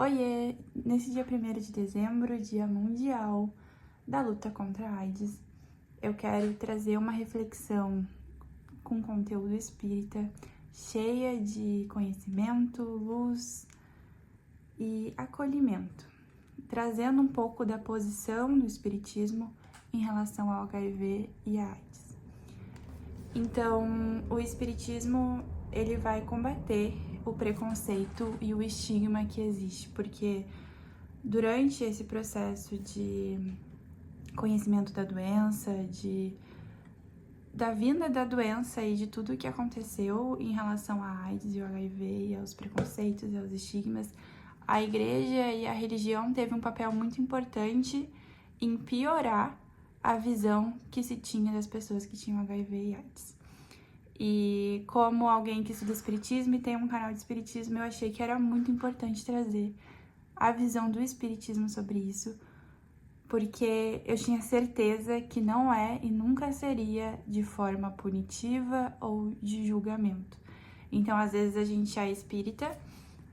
Oiê! Nesse dia 1º de dezembro, Dia Mundial da Luta contra a AIDS, eu quero trazer uma reflexão com conteúdo espírita, cheia de conhecimento, luz e acolhimento, trazendo um pouco da posição do espiritismo em relação ao HIV e à AIDS. Então, o espiritismo, ele vai combater o preconceito e o estigma que existe, porque durante esse processo de conhecimento da doença, da vinda da doença e de tudo o que aconteceu em relação à AIDS e ao HIV e aos preconceitos e aos estigmas, a igreja e a religião teve um papel muito importante em piorar a visão que se tinha das pessoas que tinham HIV e AIDS. E como alguém que estuda espiritismo e tem um canal de espiritismo, eu achei que era muito importante trazer a visão do espiritismo sobre isso, porque eu tinha certeza que não é e nunca seria de forma punitiva ou de julgamento. Então, às vezes a gente é espírita,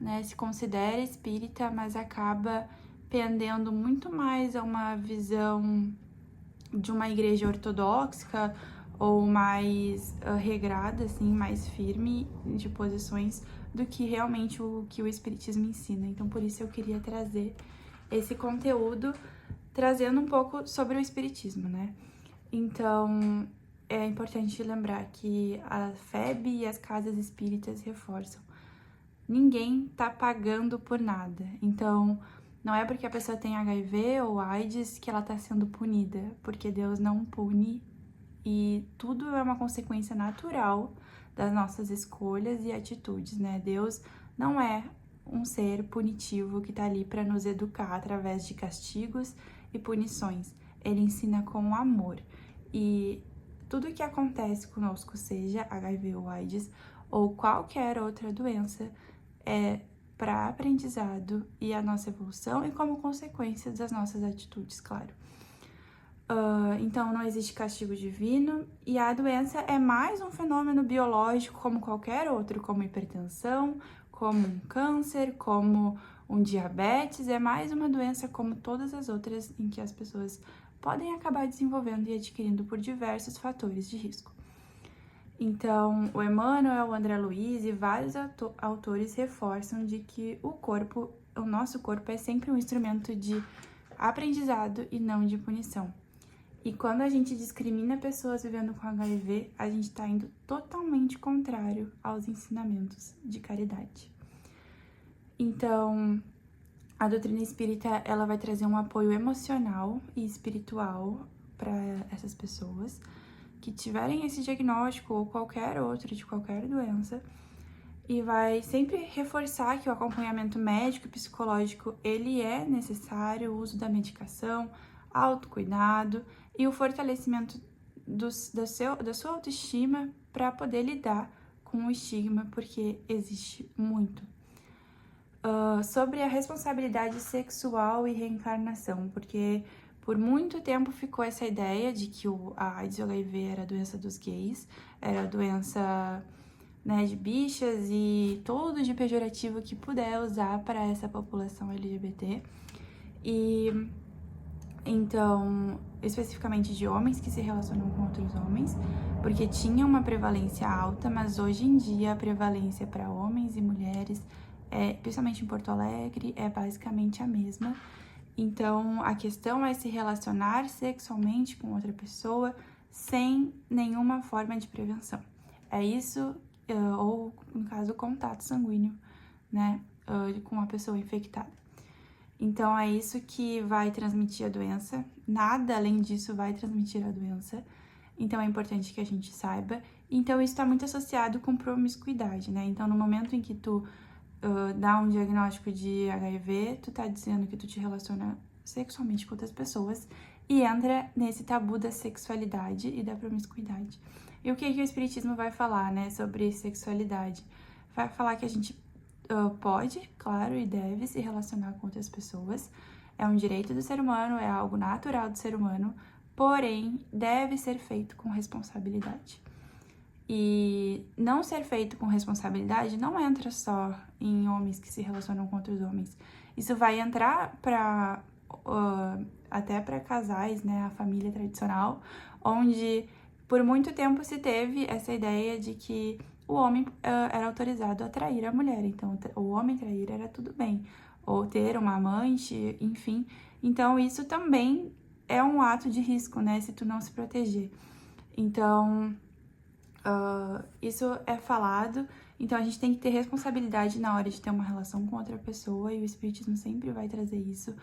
né, se considera espírita, mas acaba pendendo muito mais a uma visão de uma igreja ortodoxa ou mais regrada, assim, mais firme de posições do que realmente o que o espiritismo ensina. Então, por isso eu queria trazer esse conteúdo, trazendo um pouco sobre o espiritismo, né? Então, é importante lembrar que a FEB e as casas espíritas reforçam. Ninguém tá pagando por nada. Então, não é porque a pessoa tem HIV ou AIDS que ela tá sendo punida, porque Deus não pune e tudo é uma consequência natural das nossas escolhas e atitudes, né? Deus não é um ser punitivo que tá ali para nos educar através de castigos e punições. Ele ensina com amor. E tudo que acontece conosco, seja HIV ou AIDS ou qualquer outra doença, é para aprendizado e a nossa evolução e como consequência das nossas atitudes, claro. Então, não existe castigo divino e a doença é mais um fenômeno biológico como qualquer outro, como hipertensão, como um câncer, como um diabetes, é mais uma doença como todas as outras em que as pessoas podem acabar desenvolvendo e adquirindo por diversos fatores de risco. Então, o Emmanuel, o André Luiz e vários autores reforçam de que o nosso corpo é sempre um instrumento de aprendizado e não de punição. E quando a gente discrimina pessoas vivendo com HIV, a gente está indo totalmente contrário aos ensinamentos de caridade. Então, a doutrina espírita, ela vai trazer um apoio emocional e espiritual para essas pessoas que tiverem esse diagnóstico ou qualquer outro de qualquer doença, e vai sempre reforçar que o acompanhamento médico e psicológico, ele é necessário, o uso da medicação, autocuidado e o fortalecimento da sua autoestima para poder lidar com o estigma, porque existe muito. Sobre a responsabilidade sexual e reencarnação, porque por muito tempo ficou essa ideia de que a AIDS e o HIV era a doença dos gays, era a doença, né, de bichas e tudo de pejorativo que puder usar para essa população LGBT. E então, especificamente de homens que se relacionam com outros homens, porque tinha uma prevalência alta, mas hoje em dia a prevalência para homens e mulheres, principalmente em Porto Alegre, é basicamente a mesma. Então, a questão é se relacionar sexualmente com outra pessoa sem nenhuma forma de prevenção. É isso, ou no caso, contato sanguíneo, né, com a pessoa infectada. Então, é isso que vai transmitir a doença, nada além disso vai transmitir a doença, então é importante que a gente saiba. Então, isso está muito associado com promiscuidade, né? Então, no momento em que tu dá um diagnóstico de HIV, tu tá dizendo que tu te relaciona sexualmente com outras pessoas e entra nesse tabu da sexualidade e da promiscuidade. E o que o Espiritismo vai falar, né, sobre sexualidade? Vai falar que a gente pode, claro, e deve se relacionar com outras pessoas. É um direito do ser humano, é algo natural do ser humano, porém, deve ser feito com responsabilidade. E não ser feito com responsabilidade não entra só em homens que se relacionam com outros homens. Isso vai entrar até para casais, né, a família tradicional, onde por muito tempo se teve essa ideia de que o homem era autorizado a trair a mulher. Então, o homem trair era tudo bem. Ou ter uma amante, enfim. Então, isso também é um ato de risco, né, se tu não se proteger. Então, isso é falado, então a gente tem que ter responsabilidade na hora de ter uma relação com outra pessoa, e o Espiritismo sempre vai trazer isso.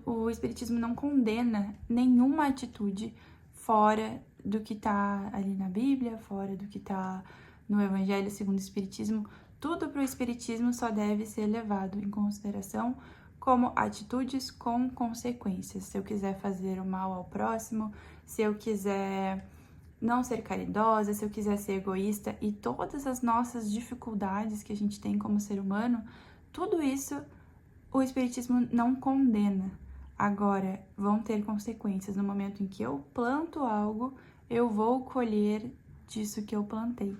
O Espiritismo não condena nenhuma atitude fora do que tá ali na Bíblia, fora do que tá no Evangelho segundo o Espiritismo. Tudo para o Espiritismo só deve ser levado em consideração como atitudes com consequências. Se eu quiser fazer o mal ao próximo, se eu quiser não ser caridosa, se eu quiser ser egoísta, e todas as nossas dificuldades que a gente tem como ser humano, tudo isso o Espiritismo não condena. Agora, vão ter consequências. No momento em que eu planto algo, eu vou colher disso que eu plantei.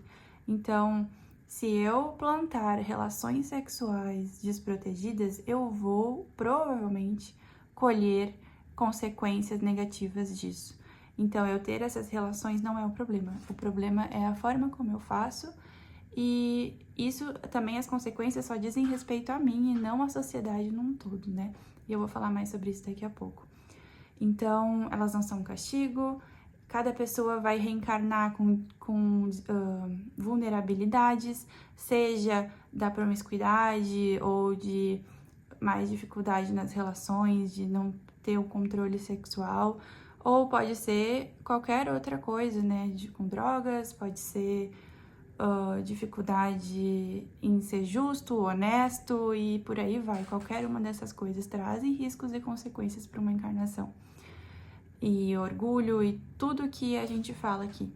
Então, se eu plantar relações sexuais desprotegidas, eu vou provavelmente colher consequências negativas disso. Então, eu ter essas relações não é o problema. O problema é a forma como eu faço, e isso também, as consequências só dizem respeito a mim e não à sociedade num todo, né? E eu vou falar mais sobre isso daqui a pouco. Então, elas não são um castigo, cada pessoa vai reencarnar com vulnerabilidades, seja da promiscuidade ou de mais dificuldade nas relações, de não ter o controle sexual, ou pode ser qualquer outra coisa, né? Com drogas, pode ser dificuldade em ser justo, honesto e por aí vai. Qualquer uma dessas coisas trazem riscos e consequências para uma encarnação. E orgulho e tudo que a gente fala aqui.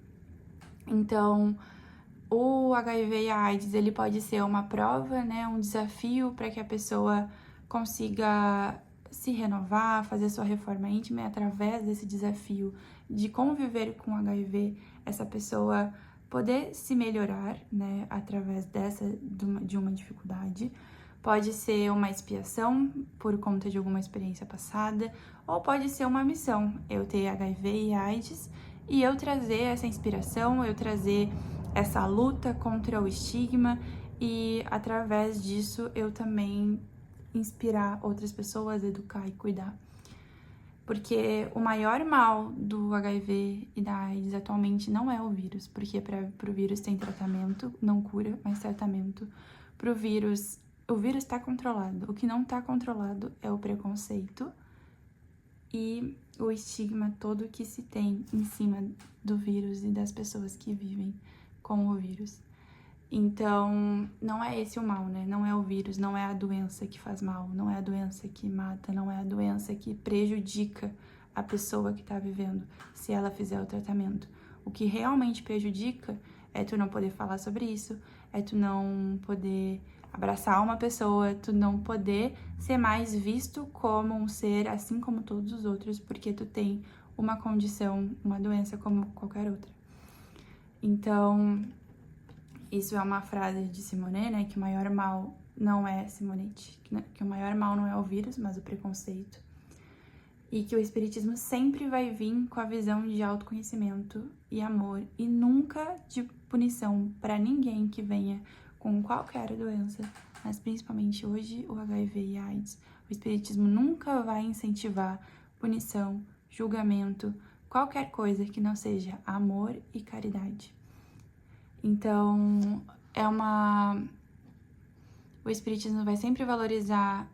Então, o HIV e a AIDS, ele pode ser uma prova, né, um desafio para que a pessoa consiga se renovar, fazer sua reforma íntima, e através desse desafio de conviver com HIV, essa pessoa poder se melhorar, né, através de uma dificuldade. Pode ser uma expiação por conta de alguma experiência passada, ou pode ser uma missão, eu ter HIV e AIDS e eu trazer essa inspiração, eu trazer essa luta contra o estigma, e através disso eu também inspirar outras pessoas, educar e cuidar. Porque o maior mal do HIV e da AIDS atualmente não é o vírus, porque para o vírus tem tratamento, não cura, mas tratamento. Para o vírus está controlado. O que não está controlado é o preconceito e o estigma todo que se tem em cima do vírus e das pessoas que vivem com o vírus. Então, não é esse o mal, né? Não é o vírus, não é a doença que faz mal, não é a doença que mata, não é a doença que prejudica a pessoa que tá vivendo, se ela fizer o tratamento. O que realmente prejudica é tu não poder falar sobre isso, é tu não poder abraçar uma pessoa, tu não poder ser mais visto como um ser assim como todos os outros, porque tu tem uma condição, uma doença como qualquer outra. Então, isso é uma frase de Simone, né, que o maior mal não é Simonete, que o maior mal não é o vírus, mas o preconceito. E que o Espiritismo sempre vai vir com a visão de autoconhecimento e amor, e nunca de punição para ninguém que venha com qualquer doença, mas principalmente hoje o HIV e a AIDS. O Espiritismo nunca vai incentivar punição, julgamento, qualquer coisa que não seja amor e caridade. Então, o Espiritismo vai sempre valorizar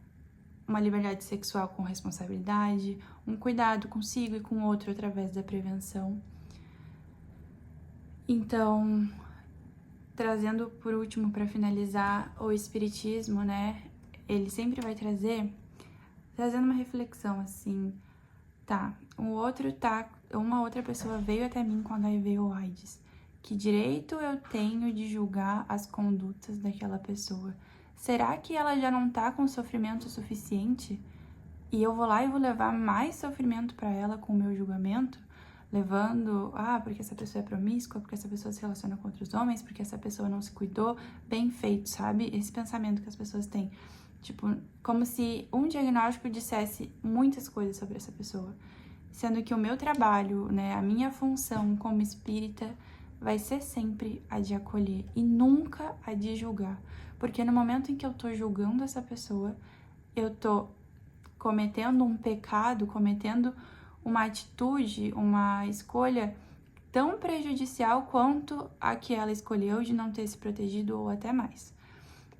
uma liberdade sexual com responsabilidade, um cuidado consigo e com o outro através da prevenção. Então, trazendo por último para finalizar, o Espiritismo, né, ele sempre vai trazendo uma reflexão assim, uma outra pessoa veio até mim com HIV ou AIDS. Que direito eu tenho de julgar as condutas daquela pessoa? Será que ela já não tá com sofrimento suficiente? E eu vou lá e vou levar mais sofrimento para ela com o meu julgamento? levando, porque essa pessoa é promíscua, porque essa pessoa se relaciona com outros homens, porque essa pessoa não se cuidou, bem feito, sabe? Esse pensamento que as pessoas têm. Tipo, como se um diagnóstico dissesse muitas coisas sobre essa pessoa. Sendo que o meu trabalho, né, a minha função como espírita vai ser sempre a de acolher e nunca a de julgar. Porque no momento em que eu tô julgando essa pessoa, eu tô cometendo um pecado, cometendo uma atitude, uma escolha tão prejudicial quanto a que ela escolheu de não ter se protegido ou até mais.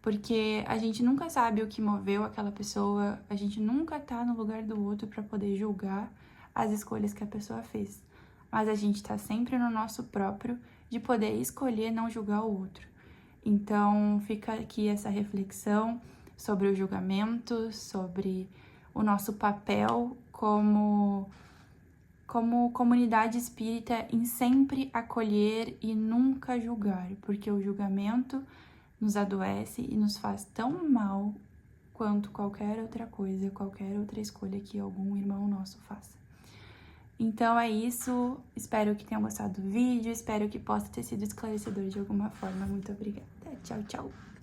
Porque a gente nunca sabe o que moveu aquela pessoa, a gente nunca tá no lugar do outro para poder julgar as escolhas que a pessoa fez. Mas a gente tá sempre no nosso próprio de poder escolher não julgar o outro. Então fica aqui essa reflexão sobre o julgamento, sobre o nosso papel como comunidade espírita em sempre acolher e nunca julgar, porque o julgamento nos adoece e nos faz tão mal quanto qualquer outra coisa, qualquer outra escolha que algum irmão nosso faça. Então é isso, espero que tenham gostado do vídeo, espero que possa ter sido esclarecedor de alguma forma. Muito obrigada. Tchau, tchau!